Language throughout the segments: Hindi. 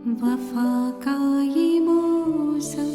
वफा का ये मौसम।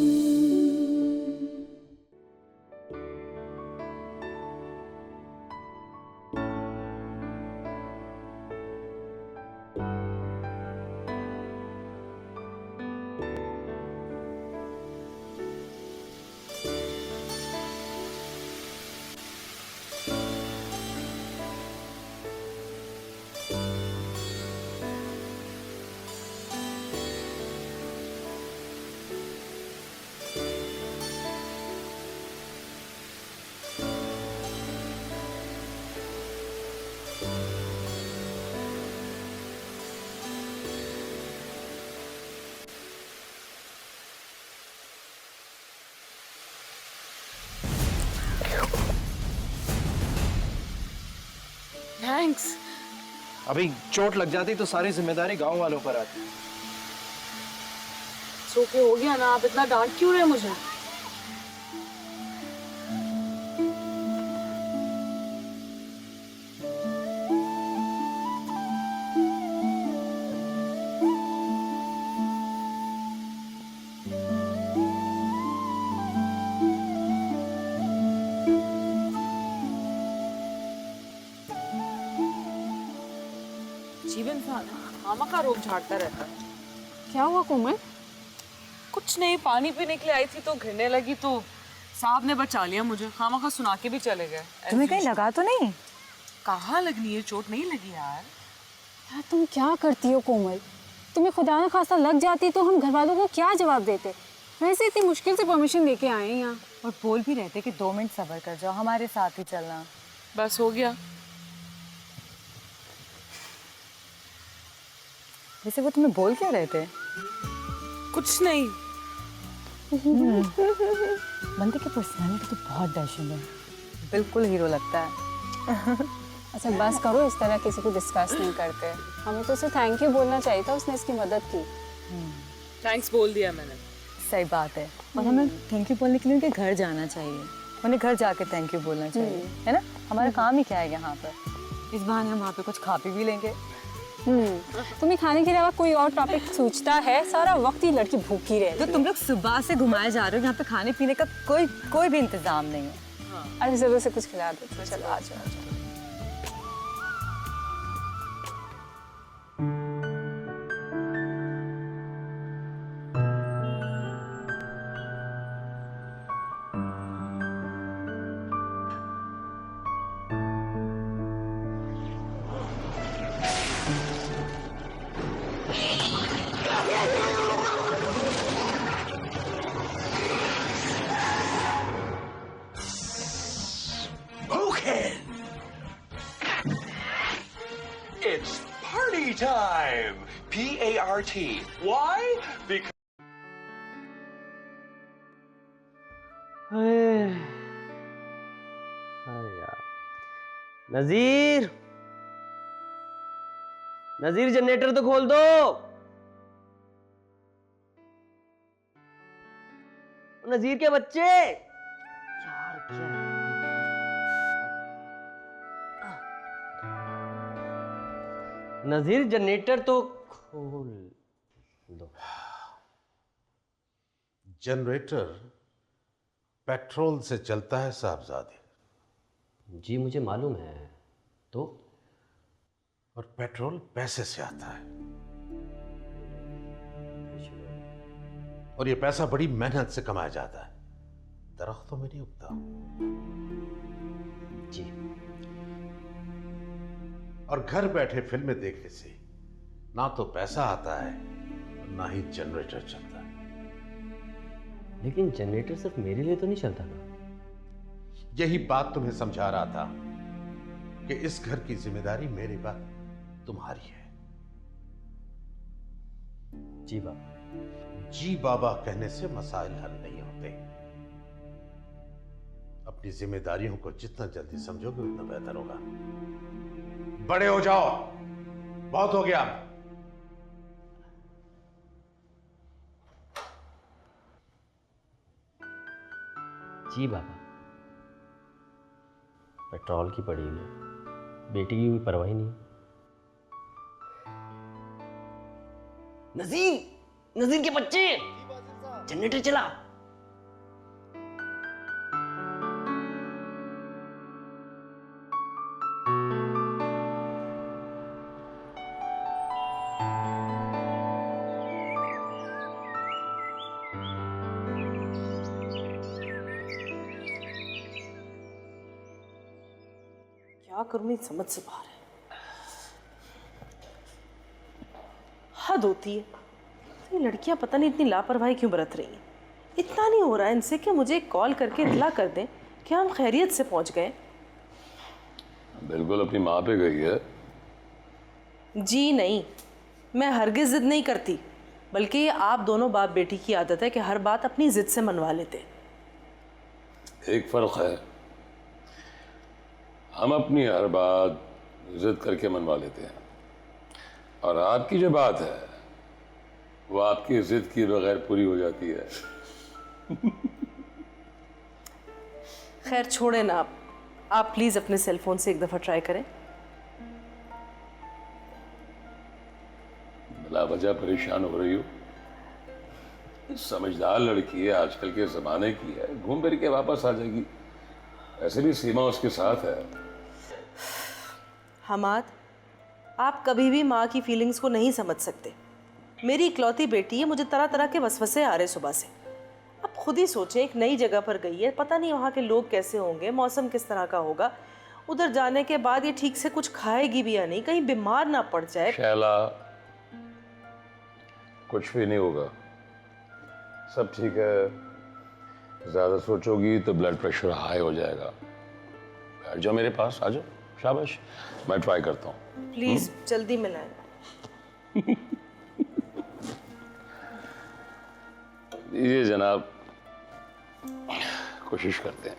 थैंक्स। अभी चोट लग जाती तो सारी जिम्मेदारी गांव वालों पर आती। सो के हो गया ना, आप इतना डांट क्यों रहे मुझे? जीवन मामा का रोग झाड़ता रहता है। क्या हुआ कोमल? कुछ नहीं, पानी पीने के लिए आई थी तो गिरने लगी तो साहब ने बचा लिया मुझे। खामा खा सुना के भी चले गए। तुम्हें कहीं लगा तो नहीं? कहाँ लगनी है, चोट नहीं लगी यार। यार तुम क्या करती हो कोमल? तुम्हें खुदा न खास्ता लग जाती तो हम घर वालों को क्या जवाब देते? वैसे इतनी मुश्किल से परमिशन लेके आए हैं यहाँ। और बोल भी रहते कि 2 मिनट सब्र कर जाओ, हमारे साथ ही चलना। बस हो गया। वैसे वो तुम्हें बोल क्या रहे थे? कुछ नहीं। बंदे की पर्सनालिटी तो बहुत डैशिंग है, बिल्कुल हीरो लगता है। अच्छा बस करो, इस तरह किसी को डिस्कस नहीं करते। हमें तो उसे थैंक यू बोलना चाहिए था, उसने इसकी मदद की। थैंक्स बोल दिया मैंने। सही बात है। और हमें थैंक यू बोलने के लिए उनके घर जाना चाहिए, उन्हें घर जाके थैंक यू बोलना चाहिए, है ना? हमारा काम ही क्या है यहाँ पर। इस बहाने हम वहाँ पे कुछ खा पी भी लेंगे। तुम्हें खाने के अलावा कोई और टॉपिक सोचता है? सारा वक्त ही लड़की भूखी रहती तो तुम लोग सुबह से घुमाए जा रहे हो, यहाँ पे खाने पीने का कोई भी इंतजाम नहीं है। है। अरे जरूर से कुछ खिला दो। चलो आ जाओ। It's party time! P-A-R-T. Why? Because... अरे यार, नजीर नजीर जनरेटर तो खोल दो। नजीर के बच्चे यार, क्या नजीर जनरेटर तो खोल दो। जनरेटर पेट्रोल से चलता है साहबजादे। जी मुझे मालूम है, तो और पेट्रोल पैसे से आता है, और ये पैसा बड़ी मेहनत से कमाया जाता है, दरख्तों में नहीं उगता। जी। और घर बैठे फिल्में देखने से ना तो पैसा आता है और ना ही जनरेटर चलता है। लेकिन जनरेटर सिर्फ मेरे लिए तो नहीं चलता ना। यही बात तुम्हें समझा रहा था कि इस घर की जिम्मेदारी मेरे बाद तुम्हारी है। जी बाबा। जी बाबा कहने से मसाइल हल नहीं होते। अपनी जिम्मेदारियों को जितना जल्दी समझोगे उतना बेहतर होगा। बड़े हो जाओ, बहुत हो गया। जी बाबा। पेट्रोल की पड़ी हुई, बेटी की कोई परवाह नहीं। नजीर नजीर के बच्चे, जनरेटर चला। क्या करूं, मेरी समझ से बाहर है। हद होती है, ये लड़कियां पता नहीं इतनी लापरवाही क्यों बरत रही हैं। इतना नहीं हो रहा है इनसे कि मुझे कॉल करके इतला कर दें कि हम खैरियत से पहुंच गए। बिल्कुल अपनी माँ पे गई है। जी नहीं, मैं हरगिज जिद नहीं करती, बल्कि ये आप दोनों बाप बेटी की आदत है कि हर बात अपनी जिद से मनवा लेते। एक फर्क है, हम अपनी हर बात जिद करके मनवा लेते हैं, और आपकी जो बात है वो आपकी जिद की बगैर पूरी हो जाती है। खैर छोड़े ना, आप प्लीज अपने सेल फोन से एक दफा ट्राई करें। बिला वजह परेशान हो रही हो। समझदार लड़की है, आजकल के जमाने की है, घूम फिर के वापस आ जाएगी। ऐसे भी सीमा उसके साथ है। हमाद, आप कभी भी माँ की फीलिंग्स को नहीं समझ सकते। मेरी इकलौती बेटी है, मुझे तरह तरह के वसवसे आ रहे सुबह से। आप खुद ही सोचें, एक नई जगह पर गई है, पता नहीं वहाँ के लोग कैसे होंगे, मौसम किस तरह का होगा। उधर जाने के बाद ये ठीक से कुछ खाएगी भी या नहीं, कहीं बीमार ना पड़ जाए। शैला, कुछ भी नहीं होगा, सब ठीक है। ज्यादा सोचोगी तो ब्लड प्रेशर हाई हो जाएगा। बैठ जाओ मेरे पास, आ जाओ। शाबाश, मैं ट्राई करता हूँ। प्लीज जल्दी मिलाएं। ये जनाब, कोशिश करते हैं।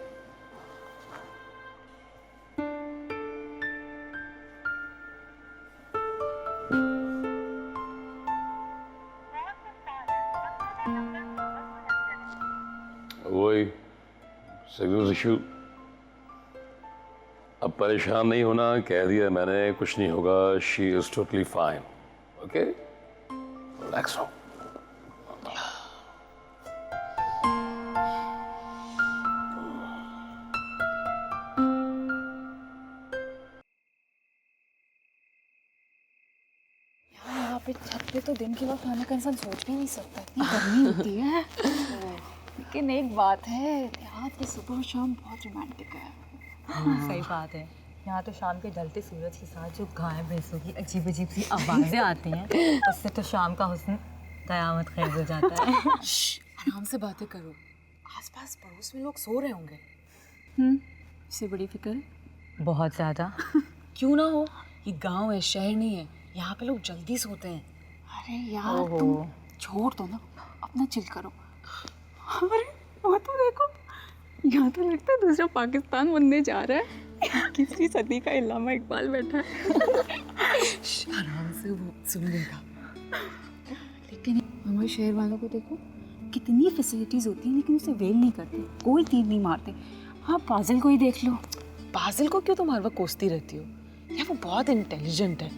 वही सिग्नल इशू। अब परेशान नहीं होना, कह दिया मैंने, कुछ नहीं होगा। She is totally fine. Okay, relax रहो। यहाँ पे छत पे तो दिन के वक्त खाने का इंसान सोच भी नहीं सकता, इतनी गर्मी होती है। लेकिन एक बात है, देहात की सुबह और शाम बहुत रोमांटिक है। सही बात है। यहाँ तो शाम के ढलते सूरज के साथ जो गाय भैंसों की अजीब अजीब सी आवाज़ें आती हैं, उससे तो शाम का हुस्न कयामत खैज हो जाता है। आराम से बातें करो, आसपास पड़ोस में लोग सो रहे होंगे। इससे बड़ी फिक्र है? बहुत ज़्यादा। क्यों ना हो, ये गांव है, शहर नहीं है। यहाँ पे लोग जल्दी सोते हैं। अरे यार तुम छोड़ दो ना, अपना चिल करो। अरे वो तो देखो, यहाँ तो लगता है दूसरा पाकिस्तान बनने जा रहा है। 21वीं सदी का इल्लामा इकबाल बैठा है। आराम से, वो सुन लेगा। लेकिन हमारे शहर वालों को देखो, कितनी फैसिलिटीज़ होती हैं लेकिन उसे वेल नहीं करते, कोई तीर नहीं मारते। हाँ, पाजिल को ही देख लो। पाजिल को क्यों तुम हर वक्त कोसती रहती हो? यार वो बहुत इंटेलिजेंट है,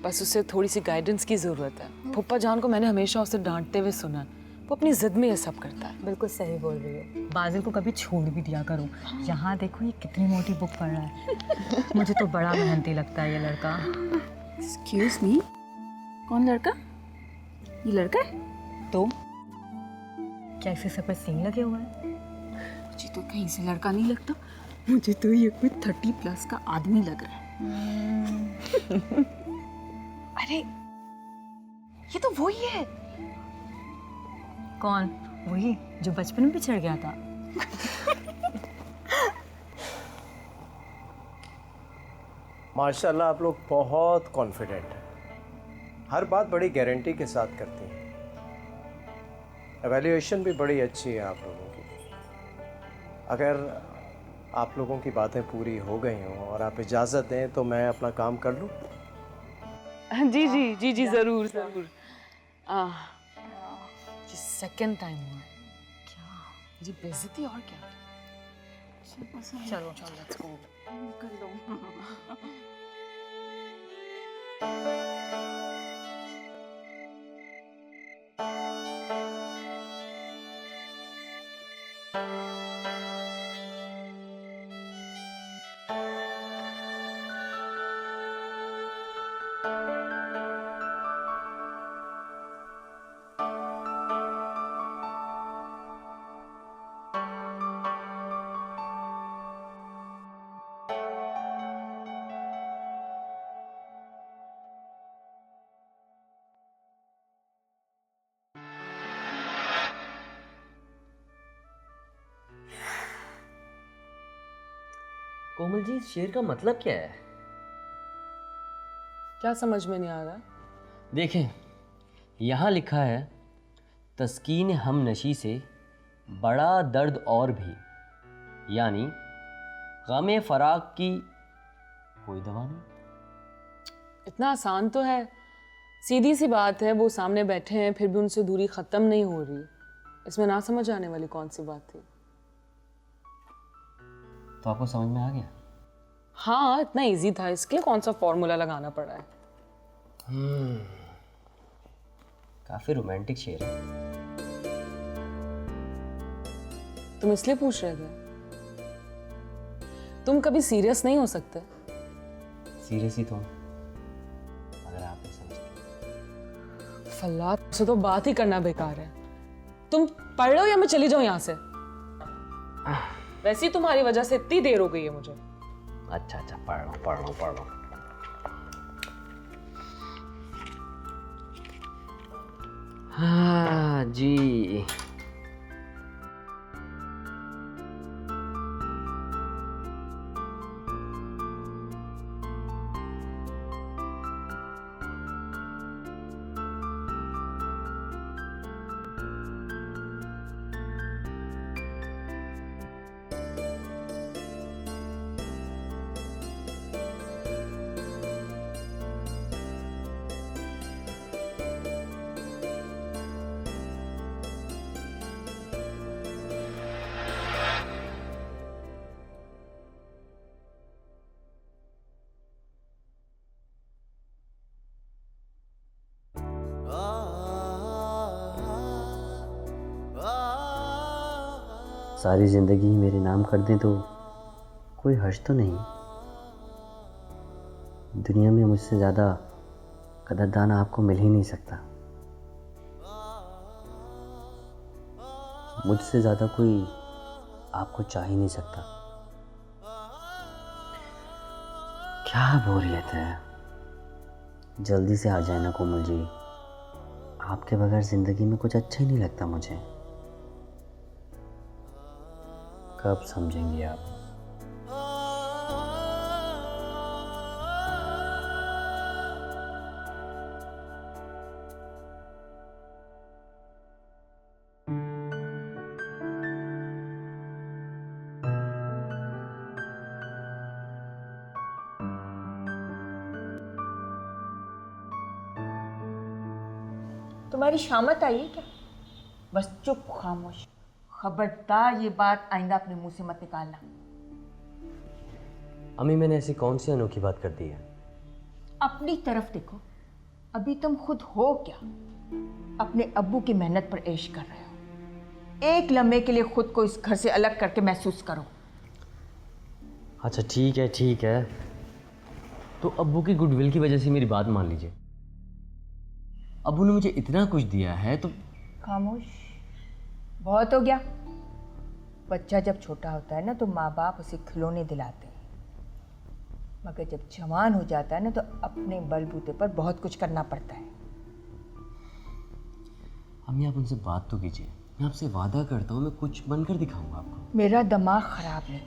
बस उसे थोड़ी सी गाइडेंस की ज़रूरत है। फुप्पा जान को मैंने हमेशा उसे डांटते हुए सुना, वो अपनी जिद में ये सब करता है। बिल्कुल सही बोल रही हो। बाजिल को कभी छोड़ भी दिया करो। यहाँ देखो ये कितनी मोटी बुक पढ़ रहा है। मुझे तो बड़ा मेहनती लगता है ये लड़का। एक्सक्यूज मी, कौन लड़का? ये लड़का है? तो क्या इसे सब पर सींग लगे हुए हैं? मुझे तो कहीं से लड़का नहीं लगता, मुझे तो ये कोई 30+ का आदमी लग रहा है। अरे ये तो वही है। कौन? वही जो बचपन में बिछड़ गया था। माशाल्लाह, आप लोग बहुत कॉन्फिडेंट हैं, हर बात बड़ी गारंटी के साथ करती हैं। एवेल्यूएशन भी बड़ी अच्छी है आप लोगों की। अगर आप लोगों की बातें पूरी हो गई हों और आप इजाज़त दें तो मैं अपना काम कर लूँ। जी जी जी जी, जरूर जरूर। ये सेकंड टाइम हुआ। क्या जी, बेइज्जती और क्या। चलो चलो, लेट्स गो। कर लो। कोमल जी, इस शेर का मतलब क्या है? क्या समझ में नहीं आ रहा? देखें, यहाँ लिखा है तस्कीन हम नशी से बड़ा दर्द और भी, यानी गमे फराक की कोई दवा नहीं। इतना आसान तो है, सीधी सी बात है। वो सामने बैठे हैं फिर भी उनसे दूरी ख़त्म नहीं हो रही। इसमें ना समझ आने वाली कौन सी बात थी? तो आपको समझ में आ गया? हाँ, इतना इजी था, इसके लिए कौन सा फॉर्मूला लगाना पड़ा है? काफ़ी रोमांटिक शेर है। तुम इसलिए पूछ रहे थे? तुम कभी सीरियस नहीं हो सकते? सीरियस ही तुम, अगर आप नहीं समझते। फल्लाह, से तो बात ही करना बेकार है। तुम पढ़ लो या मैं चली जाऊं यहाँ से। वैसे ही तुम्हारी वजह से इतनी देर हो गई है मुझे। अच्छा अच्छा, पढ़ लो। हाँ जी। सारी ज़िंदगी ही मेरे नाम कर दें तो कोई हर्ज तो नहीं। दुनिया में मुझसे ज़्यादा कदरदान आपको मिल ही नहीं सकता। मुझसे ज़्यादा कोई आपको चाह ही नहीं सकता। क्या बोरियत है। जल्दी से आ जाए ना कोमल जी, आपके बगैर ज़िंदगी में कुछ अच्छा ही नहीं लगता मुझे। कब समझेंगी आप? तुम्हारी शामत आई है क्या? बस चुप खामोश। खबरदार ये बात आइंदा अपने मुंह से मत निकालना। अम्मी, मैंने ऐसी कौन सी अनोखी बात कर दी है? अपनी तरफ देखो, अभी तुम खुद हो क्या? अपने अब्बू की मेहनत पर ऐश कर रहे हो। एक लम्हे के लिए खुद को इस घर से अलग करके महसूस करो। अच्छा ठीक है, तो अब्बू की गुडविल की वजह से मेरी बात मान लीजिए। अब्बू ने मुझे इतना कुछ दिया है तो। खामोश, बहुत हो गया। बच्चा जब छोटा होता है ना तो माँ बाप उसे खिलौने दिलाते हैं, मगर जब जवान हो जाता है ना तो अपने बलबूते पर बहुत कुछ करना पड़ता है। अम्मी, आप उनसे बात तो कीजिए। मैं आपसे वादा करता हूँ, मैं कुछ बनकर दिखाऊंगा आपको। मेरा दिमाग खराब नहीं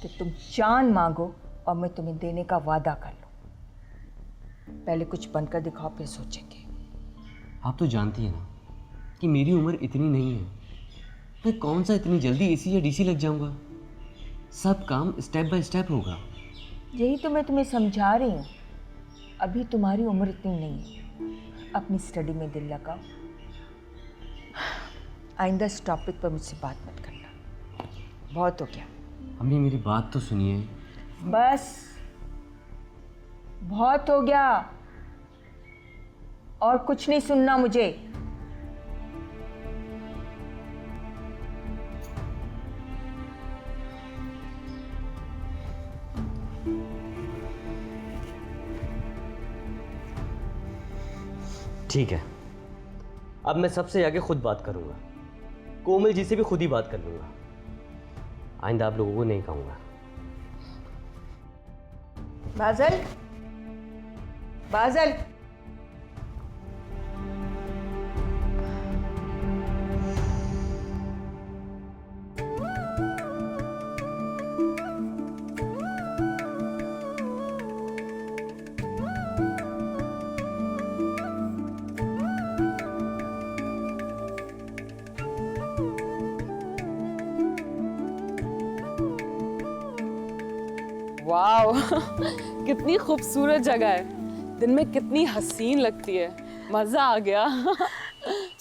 कि तुम चांद मांगो और मैं तुम्हें देने का वादा कर लूँ। पहले कुछ बनकर दिखाओ, फिर सोचेंगे। आप तो जानती हैं ना कि मेरी उम्र इतनी नहीं है। मैं कौन सा इतनी जल्दी एसी या डीसी लग जाऊंगा। सब काम स्टेप बाय स्टेप होगा। यही तो मैं तुम्हें समझा रही हूँ। अभी तुम्हारी उम्र इतनी नहीं है, अपनी स्टडी में दिल लगाओ। आइंदा इस टॉपिक पर मुझसे बात मत करना, बहुत हो गया। अम्मी, मेरी बात तो सुनिए। बस बहुत हो गया, और कुछ नहीं सुनना मुझे। ठीक है, अब मैं सबसे आगे खुद बात करूंगा। कोमल जी से भी खुद ही बात कर लूंगा। आइंदा आप लोगों को नहीं कहूंगा। बाज़ल, बाज़ल, वाओ कितनी खूबसूरत जगह है, दिन में कितनी हसीन लगती है, मजा आ गया।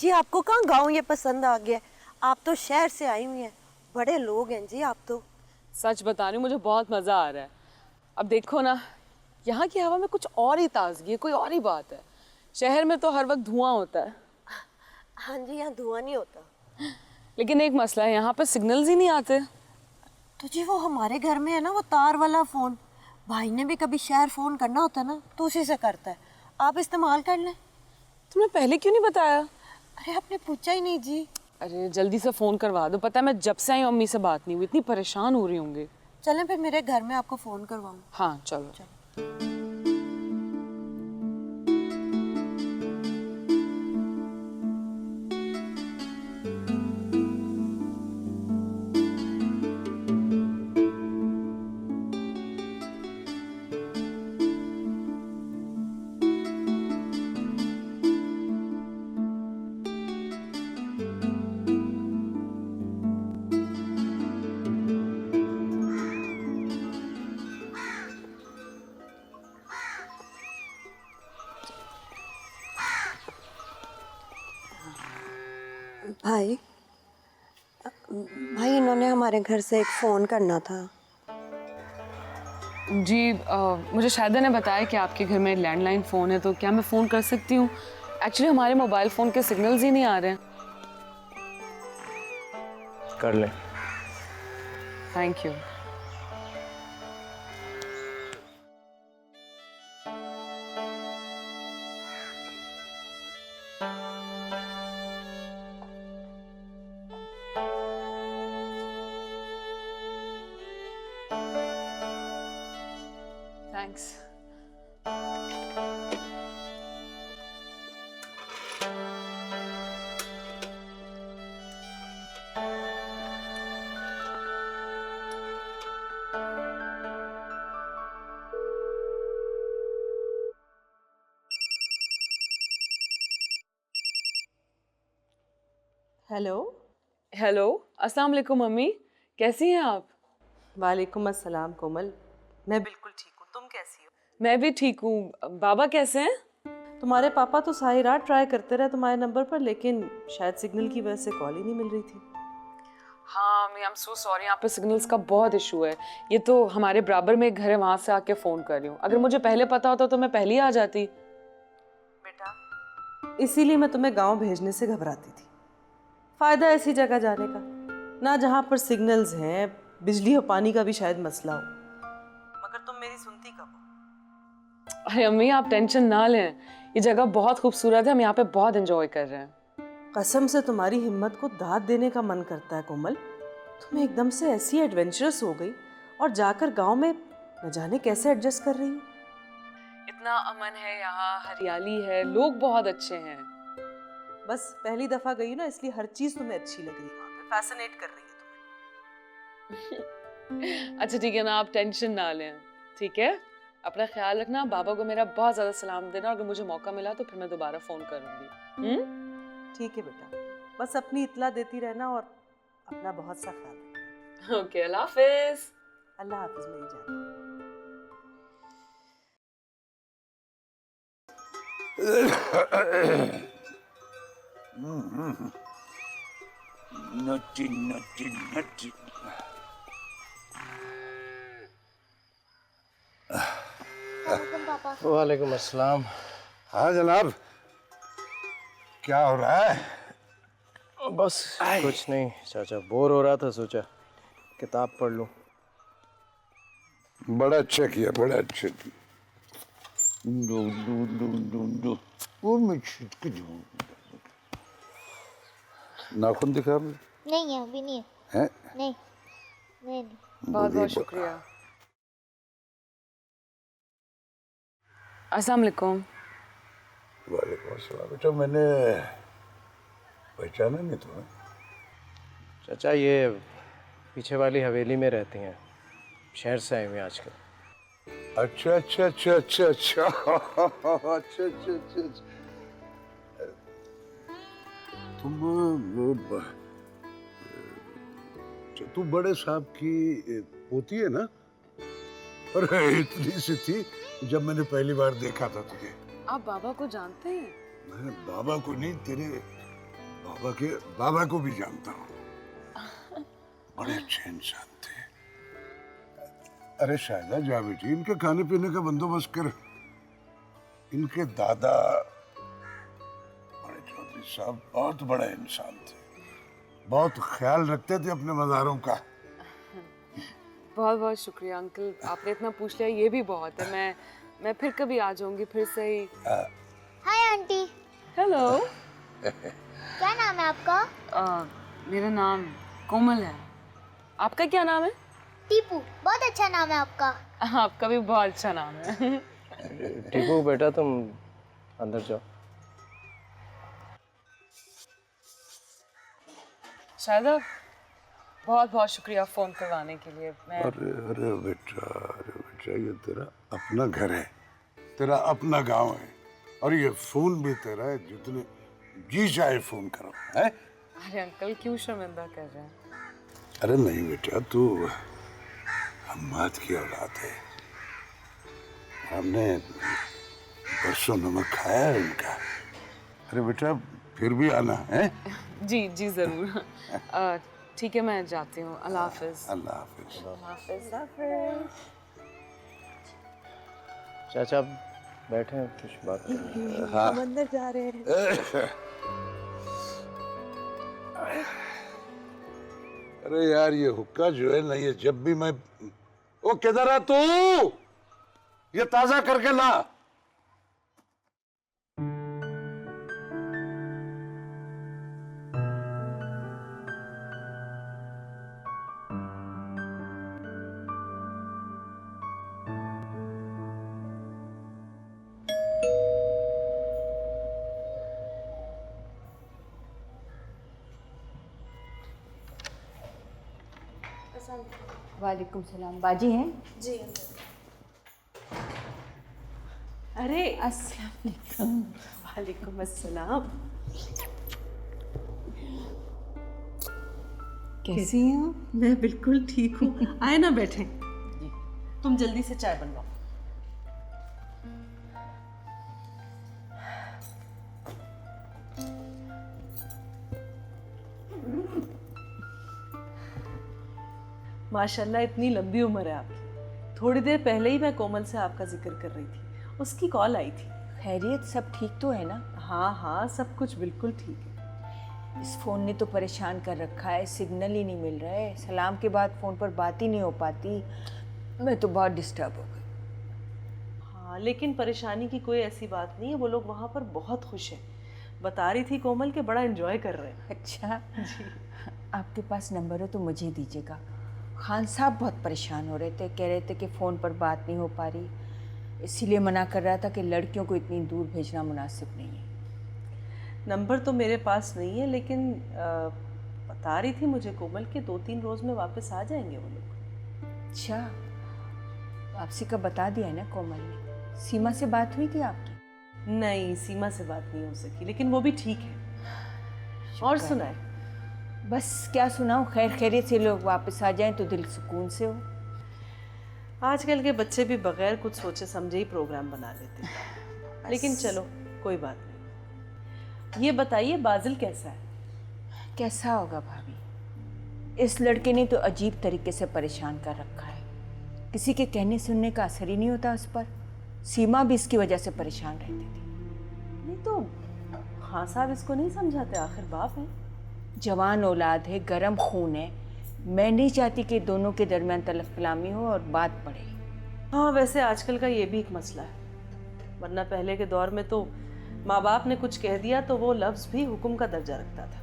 जी आपको कहाँ गाँव ये पसंद आ गया? आप तो शहर से आई हुई हैं, बड़े लोग हैं जी आप तो। सच बता रही हूँ, मुझे बहुत मजा आ रहा है। अब देखो ना, यहाँ की हवा में कुछ और ही ताजगी है, कोई और ही बात है। शहर में तो हर वक्त धुआं होता है। हाँ जी, यहाँ धुआं नहीं होता। लेकिन एक मसला है, यहाँ पे सिग्नल्स ही नहीं आते। तो जी वो हमारे घर में है ना, वो तार वाला फ़ोन, भाई ने भी कभी शहर फ़ोन करना होता है ना तो उसी से करता है, आप इस्तेमाल कर लें। तुमने पहले क्यों नहीं बताया? अरे आपने पूछा ही नहीं जी। अरे जल्दी से फ़ोन करवा दो, पता है मैं जब से आई अम्मी से बात नहीं हुई, इतनी परेशान हो रही होंगी। चलें फिर मेरे घर में आपको फ़ोन करवाऊँ। हाँ चलो। भाई इन्होंने हमारे घर से एक फ़ोन करना था। जी मुझे शायदा ने बताया कि आपके घर में लैंडलाइन फ़ोन है, तो क्या मैं फ़ोन कर सकती हूँ? एक्चुअली हमारे मोबाइल फ़ोन के सिग्नल्स ही नहीं आ रहे हैं। कर लें। Thank you. Thanks. Hello. Hello, अस्सलाम वालेकुम मम्मी, कैसी हैं आप? वालेकुम अस्सलाम कोमल, मैं बिल्कुल ठीक हूँ, तुम कैसी हो? मैं भी ठीक हूँ। बाबा कैसे हैं? तुम्हारे पापा तो सारी रात ट्राई करते रहे तुम्हारे नंबर पर, लेकिन शायद सिग्नल की वजह से कॉल ही नहीं मिल रही थी। हाँ मैं, आई एम सो सॉरी, यहाँ पे सिग्नल्स का बहुत इशू है। ये तो हमारे बराबर में एक घर है, वहाँ से आके फ़ोन कर रही हूँ। अगर मुझे पहले पता होता तो मैं पहले ही आ जाती। बेटा, इसीलिए मैं तुम्हें गांव भेजने से घबराती थी। फ़ायदा ऐसी जगह जाने का ना जहाँ पर सिग्नल्स हैं, बिजली और पानी का भी शायद मसला हो, मगर तुम मेरी सुनती कब हो? अरे अम्मी आप टेंशन ना लें, ये जगह बहुत खूबसूरत है, हम यहाँ पे बहुत एंजॉय कर रहे हैं। कसम से तुम्हारी हिम्मत को दाद देने का मन करता है कोमल। तुम एकदम से ऐसी एडवेंचरस हो गई और जाकर गांव में न जाने कैसे एडजस्ट कर रही हो। इतना अमन है यहाँ, हरियाली है, लोग बहुत अच्छे हैं। बस पहली दफा गई ना, इसलिए हर चीज तुम्हें अच्छी लग रही है, वहाँ पे फैसिनेट कर रही है तुम्हें। अच्छा ठीक है ना, आप टेंशन ना लें, ठीक है? अपना ख्याल रखना, बाबा को मेरा बहुत ज़्यादा सलाम देना, और अगर मुझे मौका मिला तो फिर मैं दोबारा फ़ोन करूँगी। ठीक है बेटा, बस अपनी इत्तला देती रहना और अपना बहुत सा ख्याल रखना। ओके, अल्लाह हाफिज़। अल्लाह हाफिज़ मेरी जान। नटी नटी नटी। वालेकुम अस्सलाम। हाँ जनाब, क्या हो रहा है? बस कुछ नहीं चाचा, बोर हो रहा था, सोचा किताब पढ़ लूं। बड़ा अच्छा किया, बड़ा अच्छा किया। दो दो दो दो दो वो मैं छिटक जाऊं। नाखून दिखा मुझे। नहीं है, अभी नहीं है। हैं? नहीं नहीं। बहुत बहुत शुक्रिया। अस्सलाम वालेकुम। वालेकुम अस्सलाम। बेटा मैंने पहचाना नहीं तुम्हें। चाचा ये पीछे वाली हवेली में रहती हैं, शहर से आए हुए आजकल। अच्छा अच्छा अच्छा अच्छा अच्छा अच्छा अच्छा अच्छा अच्छा। तुम बड़े साहब की पोती है ना? अरे इतनी सी थी जब मैंने पहली बार देखा था तुझे। आप बाबा को जानते हैं? मैं बाबा को नहीं, तेरे बाबा के बाबा को भी जानता हूँ। बड़े अच्छे इंसान थे। अरे शायदा जा बेटी, इनके खाने पीने का बंदोबस्त कर। इनके दादा बड़े चौधरी साहब बहुत बड़े इंसान थे, बहुत ख्याल रखते थे अपने मज़ारों का। बहुत बहुत शुक्रिया अंकल, आपने इतना पूछ लिया ये भी बहुत है। मैं फिर कभी आ जाऊंगी फिर से ही। Hi aunty. हेलो। क्या नाम है आपका? मेरा नाम कोमल है। आपका क्या नाम है? टीपू। बहुत अच्छा नाम है आपका। आपका भी बहुत अच्छा नाम है। टीपू बेटा तुम अंदर जाओ। शायदा बहुत बहुत शुक्रिया फ़ोन करवाने के लिए। मैं अरे बेटा ये तेरा अपना घर है, तेरा अपना गांव है, और ये फोन भी तेरा है, जितने जी चाहे फोन करो है। अरे अंकल क्यों शर्मिंदा कर रहे हैं? अरे नहीं बेटा, तू हम्माद की औलाद है। हमने परसों नमक खाया है उनका। अरे बेटा फिर भी आना है। जी जी ज़रूर। ठीक है मैं जाती हूँ। अल्लाह हाफिज़। अल्लाह हाफिज़। अल्लाह हाफिज़। चाचा बैठे हैं, कुछ बात करें। हाँ। हम अंदर जा रहे हैं। अरे यार ये हुक्का जो है ना, ये जब भी मैं, ओ किधर है तू? ये ताजा करके ला। वालेकुम सलाम। बाजी हैं? जी। अरे अस्सलाम वालेकुम। वालेकुम अस्सलाम। कैसी हैं? मैं बिल्कुल ठीक हूँ। आए ना बैठे। तुम जल्दी से चाय बनवाओ। माशाल्लाह इतनी लंबी उम्र है आपकी। थोड़ी देर पहले ही मैं कोमल से आपका जिक्र कर रही थी, उसकी कॉल आई थी। खैरियत सब ठीक तो है ना? हाँ हाँ सब कुछ बिल्कुल ठीक है। इस फ़ोन ने तो परेशान कर रखा है, सिग्नल ही नहीं मिल रहा है, सलाम के बाद फ़ोन पर बात ही नहीं हो पाती। मैं तो बहुत डिस्टर्ब हो गई। हाँ लेकिन परेशानी की कोई ऐसी बात नहीं है, वो लोग वहाँ पर बहुत खुश हैं। बता रही थी कोमल के बड़ा एंजॉय कर रहे हैं। अच्छा जी। आपके पास नंबर हो तो मुझे दीजिएगा। खान साहब बहुत परेशान हो रहे थे, कह रहे थे कि फ़ोन पर बात नहीं हो पा रही, इसीलिए मना कर रहा था कि लड़कियों को इतनी दूर भेजना मुनासिब नहीं है। नंबर तो मेरे पास नहीं है, लेकिन बता रही थी मुझे कोमल के 2-3 रोज़ में वापस आ जाएंगे वो लोग। अच्छा, वापसी का बता दिया है ना कोमल ने? सीमा से बात हुई थी आपकी? नहीं, सीमा से बात नहीं हो सकी, लेकिन वो भी ठीक है। और सुनाए? बस क्या सुनाऊं, खैर खैरियत से लोग वापस आ जाएं तो दिल सुकून से हो। आजकल के बच्चे भी बगैर कुछ सोचे समझे ही प्रोग्राम बना लेते हैं। लेकिन चलो कोई बात नहीं। ये बताइए बाजिल कैसा है? कैसा होगा भाभी, इस लड़के ने तो अजीब तरीके से परेशान कर रखा है। किसी के कहने सुनने का असर ही नहीं होता उस पर। सीमा भी इसकी वजह से परेशान रहती थी। नहीं तो हाँ साहब इसको नहीं समझाते, आखिर बाप है। जवान औलाद है, गरम खून है। मैं नहीं चाहती कि दोनों के दरमियान तलफ कलामी हो और बात बढ़े। हाँ वैसे आजकल का ये भी एक मसला है, वरना पहले के दौर में तो माँ बाप ने कुछ कह दिया तो वो लफ्ज़ भी हुक्म का दर्जा रखता था।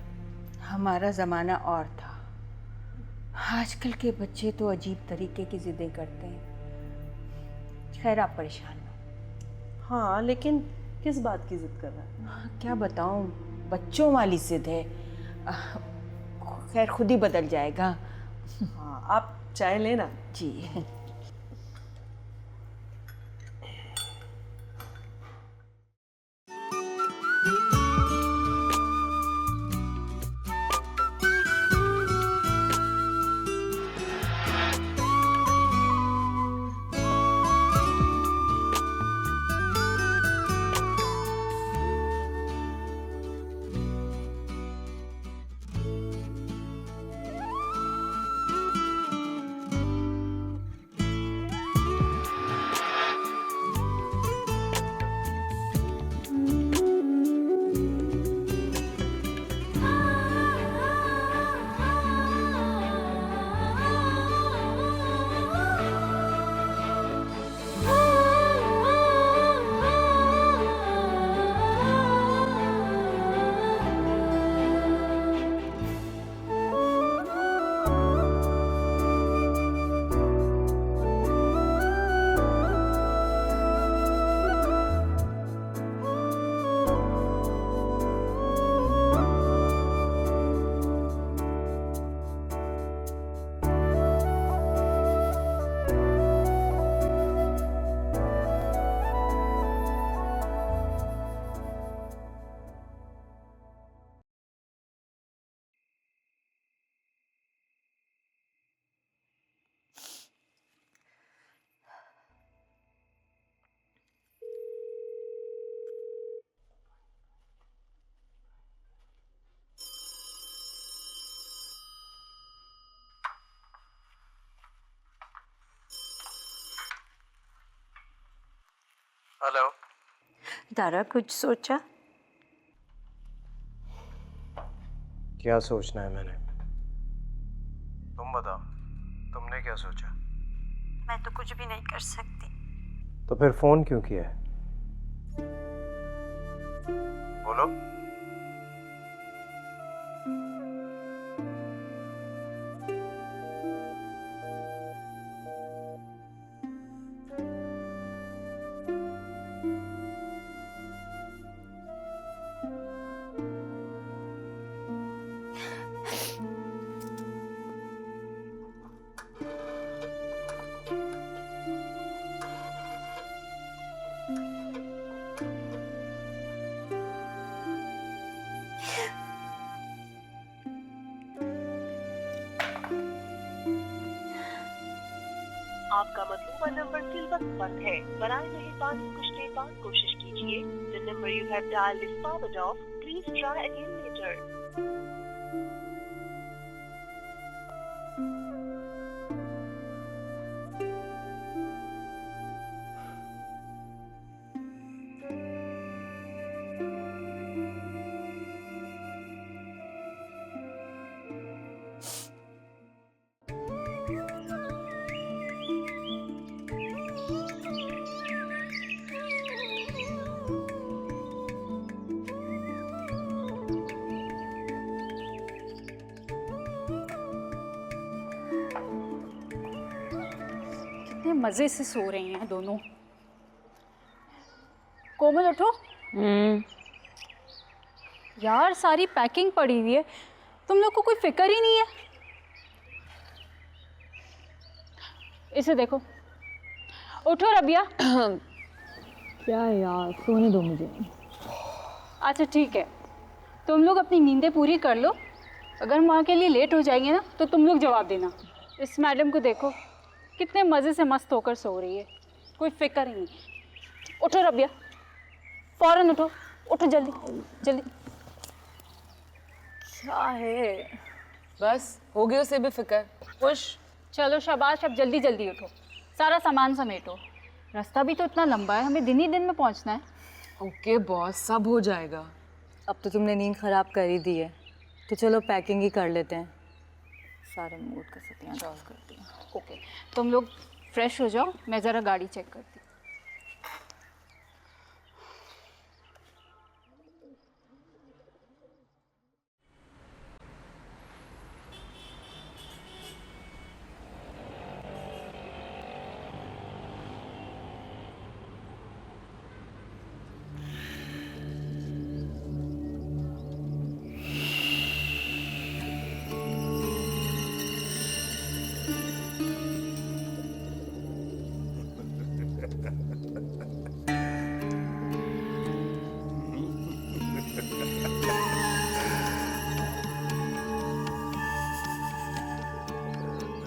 हमारा ज़माना और था। आजकल के बच्चे तो अजीब तरीके की ज़िदें करते हैं। खैर आप परेशान हो। हाँ लेकिन किस बात की ज़िद कर रहा है? क्या बताऊँ, बच्चों वाली ज़िद है। खैर खुद ही बदल जाएगा। हाँ आप चाय लेना। जी। हेलो। दारा कुछ सोचा? क्या सोचना है मैंने? तुम बताओ, तुमने क्या सोचा? मैं तो कुछ भी नहीं कर सकती। तो फिर फोन क्यों किया है? बोलो। आपका मतलूबा नंबर इस वक्त बंद है। बराए मेहरबानी कुछ देर बाद कोशिश कीजिए। The number you have dialed is powered off. Please try again later. कितने मज़े से सो रही हैं दोनों। कोमल उठो। यार सारी पैकिंग पड़ी हुई है, तुम लोग को कोई फिक्र ही नहीं है। इसे देखो। उठो रबिया। क्या है यार, सोने दो मुझे। अच्छा ठीक है, तुम लोग अपनी नींदें पूरी कर लो। अगर माँ के लिए लेट हो जाएंगे ना तो तुम लोग जवाब देना। इस मैडम को देखो, कितने मज़े से मस्त होकर सो रही है, कोई फिक्र ही नहीं। उठो रबिया, फ़ौरन उठो, उठो जल्दी जल्दी। क्या है? बस हो गई उसे भी फिक्र। खुश। चलो शाबाश, अब जल्दी जल्दी उठो, सारा सामान समेटो। रास्ता भी तो इतना लंबा है, हमें दिन ही दिन में पहुंचना है। ओके बॉस, सब हो जाएगा। अब तो तुमने नींद ख़राब कर ही दी है, तो चलो पैकिंग ही कर लेते हैं। सारे मूड का सत्यानाश करती हैं। ओके, तुम लोग फ्रेश हो जाओ, मैं ज़रा गाड़ी चेक करती हूँ।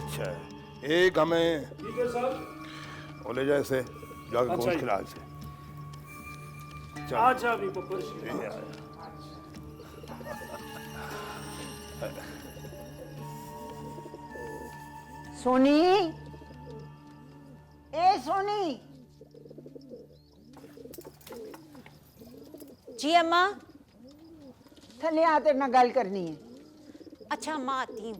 अच्छा, एक हमें ठीक है सर। वो ले जाए से जाकर अच्छा गोश्त जी। खिला से। चल। अच्छा अभी पप्पा जी। ये आया। सोनी, ए सोनी। जी अम्मा। थले आ, तेरे नाल गल करनी है। अच्छा अम्मा आती हूँ।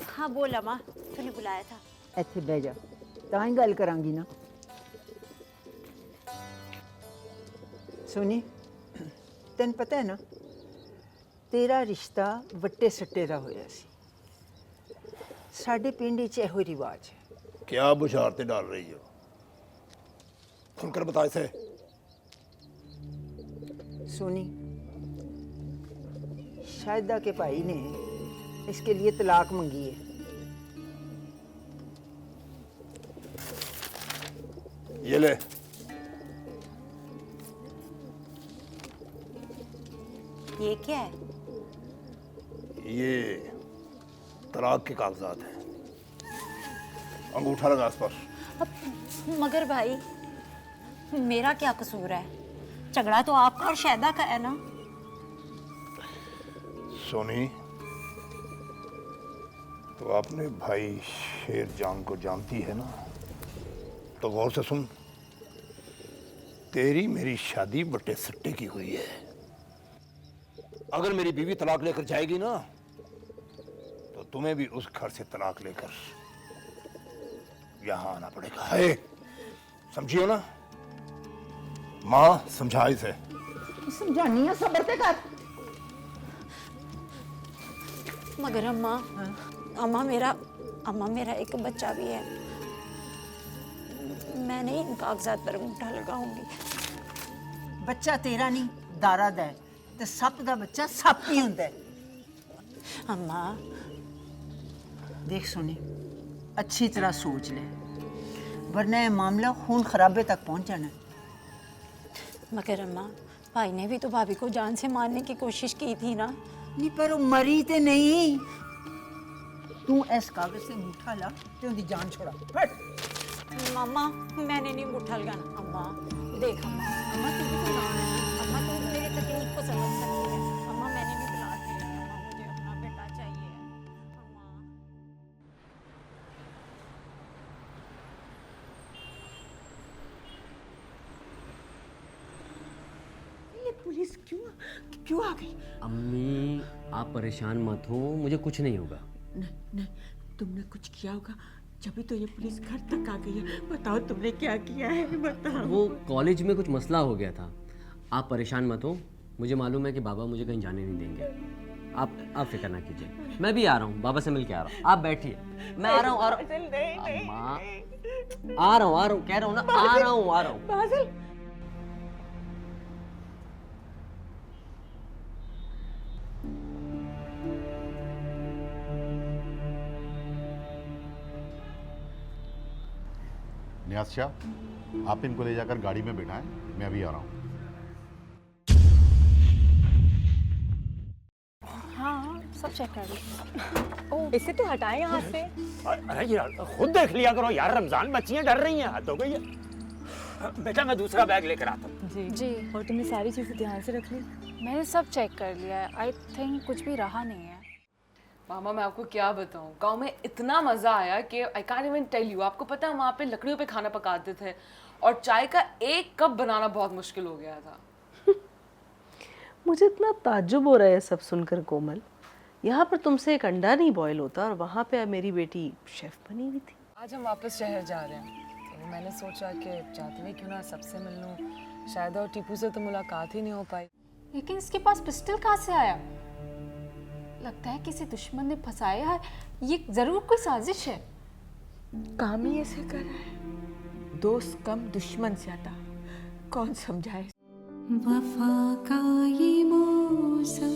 हाँ बोल अम्मा, तूने बुलाया था। ਇੱਥੇ ਬਹਿ ਜਾ, ਤਾਂ ਹੀ ਗੱਲ ਕਰਾਂਗੀ ਨਾ। ਸੋਨੀ, ਤੈਨੂੰ ਪਤਾ ਹੈ ਨਾ, ਤੇਰਾ ਰਿਸ਼ਤਾ ਵੱਟੇ ਸੱਟੇ ਦਾ ਹੋਇਆ ਸੀ। ਸਾਡੇ ਪਿੰਡ 'ਚ ਇਹੋ ਰਿਵਾਜ ਹੈ। क्या बुशारतें डाल रही हो? खुलकर बता इसे। सोनी, शाहिदा के भाई ने इसके लिए तलाक मांगी है। ये ले। ये क्या है? ये तलाक के कागजात हैं। अंगूठा लगा इस पर। मगर भाई, मेरा क्या कसूर है? झगड़ा तो आपका और शायदा का है ना। सोनी, तो आपने भाई शेर जान को जानती है ना, तो गौर से सुन, तेरी मेरी शादी बट्टे सट्टे की हुई है। अगर मेरी बीवी तलाक लेकर जाएगी ना, तो तुम्हें भी उस घर से तलाक लेकर यहां आना पड़ेगा। है, समझियो ना? माँ समझा इसे। समझानी है, सब्र से कर। मगर अम्मा मेरा एक बच्चा भी है। मैं नहीं इन कागजात पर अंगूठा लगाऊंगी। बच्चा तेरा नहीं, दारा दा है, ते सप दा बच्चा सप ही हुंदा है। अम्मा देख सुनी, अच्छी तरह सोच ले, वरना यह मामला खून खराबे तक पहुंच जाना है। मगर अम्मा, भाई ने भी तो भाभी को जान से मारने की कोशिश की थी ना। नहीं, पर वो मरी ते नहीं। तू इस कागज से अंगूठा ला ते उनकी जान छोड़ा। फट। मामा, मैंने नहीं अंगूठा लगाना। अम्मा देख, अम्मा तू भी तो ना, अम्मा तू मेरी तकलीफ को समझ सकती है। अम्मा मैंने नहीं तलाक दिया, अम्मा मुझे अपना बेटा चाहिए। ये पुलिस क्यों आ गई? अम्मी आप परेशान मत हो, मुझे कुछ नहीं होगा। नहीं, तुमने कुछ किया होगा, जब तो ये पुलिस घर तक आ गई है। बताओ तुमने क्या किया है, बताओ। वो कॉलेज में कुछ मसला हो गया था। आप परेशान मत हो, मुझे मालूम है कि बाबा मुझे कहीं जाने नहीं देंगे। आप फिक्र ना कीजिए, मैं भी आ रहा हूँ, बाबा से मिल के आ रहा हूँ। आप बैठिए, मैं आ रहा हूँ। अम्मा आ रहा हूँ, कह रहा हूँ ना, आ रहा हूँ। नियाज शाह, आप इनको ले जाकर गाड़ी में बिठाएं, मैं अभी आ रहा हूँ। हाँ, सब चेक कर लो। इसे तो हटाएं यहाँ से। अरे यार खुद देख लिया करो यार, रमजान बच्चियां डर रही हैं, हद हो गई है। बेटा मैं दूसरा बैग लेकर आता हूँ। जी। और तुमने सारी चीजें ध्यान से रख ली? मैंने सब चेक कर लिया है। आई थिंक कुछ भी रहा नहीं है। मामा मैं आपको क्या बताऊं, गांव में इतना मज़ा आया कि I can't even tell you. आपको पता है वहाँ पे लकड़ियों पे खाना पकाते थे और चाय का एक कप बनाना बहुत मुश्किल हो गया था। मुझे इतना ताज्जुब हो रहा है सब सुनकर कोमल। यहाँ पर तुमसे एक अंडा नहीं बॉयल होता और वहाँ पे मेरी बेटी शेफ बनी हुई थी। आज हम वापस शहर जा रहे हैं, तो मैंने सोचा कि जाते हुए क्यों ना सबसे मिल लूँ। शायद और टीपू से तो मुलाकात ही नहीं हो पाई। लेकिन इसके पास पिस्टल कहाँ से आया? लगता है किसी दुश्मन ने फंसाया है। ये जरूर कोई साजिश है। काम ही ऐसे कर रहा है, दोस्त कम दुश्मन ज्यादा, कौन समझाए। वफा का ये मौसम